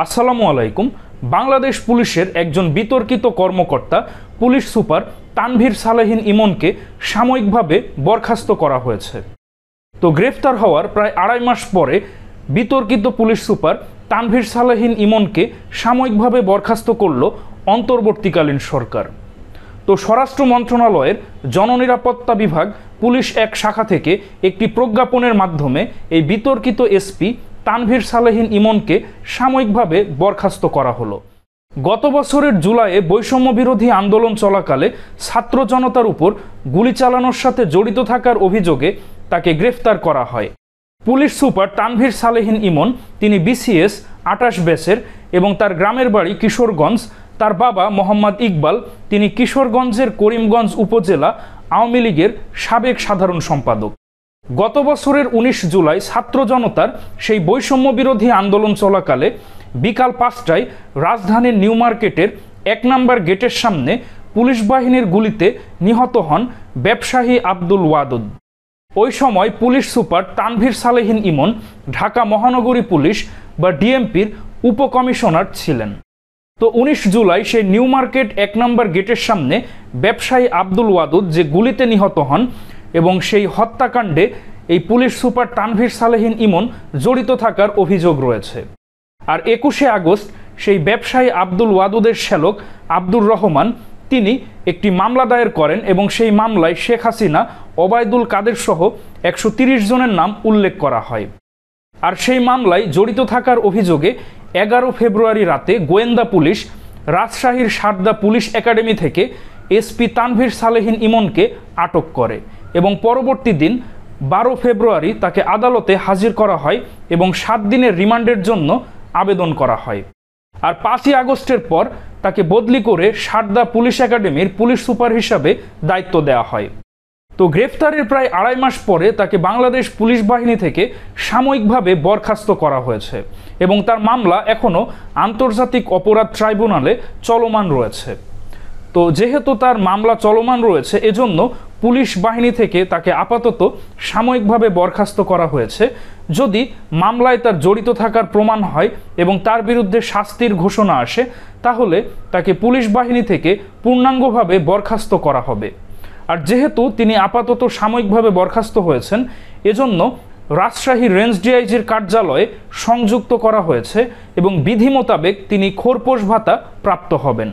আসসালামু আলাইকুম। বাংলাদেশ পুলিশের একজন বিতর্কিত কর্মকর্তা পুলিশ সুপার তানভীর সালেহিন ইমনকে সাময়িকভাবে বরখাস্ত করা হয়েছে। তো গ্রেফতার হওয়ার প্রায় আড়াই মাস পরে বিতর্কিত পুলিশ সুপার তানভীর সালেহিন ইমনকে সাময়িকভাবে বরখাস্ত করল অন্তর্বর্তীকালীন সরকার। তো স্বরাষ্ট্র মন্ত্রণালয়ের জননিরাপত্তা বিভাগ পুলিশ এক শাখা থেকে একটি প্রজ্ঞাপনের মাধ্যমে এই বিতর্কিত এসপি তানভীর সালেহিন ইমনকে সাময়িকভাবে বরখাস্ত করা হলো। গত বছরের জুলাইয়ে বৈষম্য বিরোধী আন্দোলন চলাকালে ছাত্র জনতার উপর গুলি চালানোর সাথে জড়িত থাকার অভিযোগে তাকে গ্রেফতার করা হয়। পুলিশ সুপার তানভীর সালেহিন ইমন তিনি বিসিএস ২৮ ব্যাচের এবং তার গ্রামের বাড়ি কিশোরগঞ্জ। তার বাবা মোহাম্মদ ইকবাল তিনি কিশোরগঞ্জের করিমগঞ্জ উপজেলা আওয়ামী লীগের সাবেক সাধারণ সম্পাদক। গত বছরের ১৯ জুলাই ছাত্র জনতার সেই বৈষম্য বিরোধী আন্দোলন চলাকালে বিকাল ৫টায় রাজধানীর নিউ মার্কেটের ১ নম্বর গেটের সামনে পুলিশ বাহিনীর গুলিতে নিহত হন ব্যবসায়ী আব্দুল ওয়াদুদ। ওই সময় পুলিশ সুপার তানভীর সালেহিন ইমন ঢাকা মহানগরী পুলিশ বা ডিএমপির উপকমিশনার ছিলেন। তো ১৯ জুলাই সেই নিউ মার্কেট ১ নম্বর গেটের সামনে ব্যবসায়ী আব্দুল ওয়াদুদ যে গুলিতে নিহত হন এবং সেই হত্যাকাণ্ডে এই পুলিশ সুপার তানভীর সালেহিন ইমন জড়িত থাকার অভিযোগ রয়েছে। আর ২১শে আগস্ট সেই ব্যবসায়ী আব্দুল ওয়াদুদের শ্যালক আব্দুর রহমান তিনি একটি মামলা দায়ের করেন এবং সেই মামলায় শেখ হাসিনা, ওবায়দুল কাদের সহ ১৩০ জনের নাম উল্লেখ করা হয়। আর সেই মামলায় জড়িত থাকার অভিযোগে ১১ ফেব্রুয়ারি রাতে গোয়েন্দা পুলিশ রাজশাহীর সারদা পুলিশ একাডেমি থেকে এসপি তানভীর সালেহিন ইমনকে আটক করে এবং পরবর্তী দিন ১২ ফেব্রুয়ারি তাকে আদালতে হাজির করা হয় এবং ৭ দিনের রিমান্ডের জন্য আবেদন করা হয়। আর ৫ই আগস্টের পর তাকে বদলি করে সারদা পুলিশ একাডেমির পুলিশ সুপার হিসাবে দায়িত্ব দেওয়া হয়। তো গ্রেফতারের প্রায় আড়াই মাস পরে তাকে বাংলাদেশ পুলিশ বাহিনী থেকে সাময়িকভাবে বরখাস্ত করা হয়েছে এবং তার মামলা এখনও আন্তর্জাতিক অপরাধ ট্রাইব্যুনালে চলমান রয়েছে। তো যেহেতু তার মামলা চলমান রয়েছে এজন্য পুলিশ বাহিনী থেকে তাকে আপাতত সাময়িকভাবে বরখাস্ত করা হয়েছে। যদি মামলায় তার জড়িত থাকার প্রমাণ হয় এবং তার বিরুদ্ধে শাস্তির ঘোষণা আসে তাহলে তাকে পুলিশ বাহিনী থেকে পূর্ণাঙ্গভাবে বরখাস্ত করা হবে। আর যেহেতু তিনি আপাতত সাময়িকভাবে বরখাস্ত হয়েছেন এজন্য রাজশাহী রেঞ্জ ডিআইজির কার্যালয়ে সংযুক্ত করা হয়েছে এবং বিধি মোতাবেক তিনি খোরপোশ ভাতা প্রাপ্ত হবেন।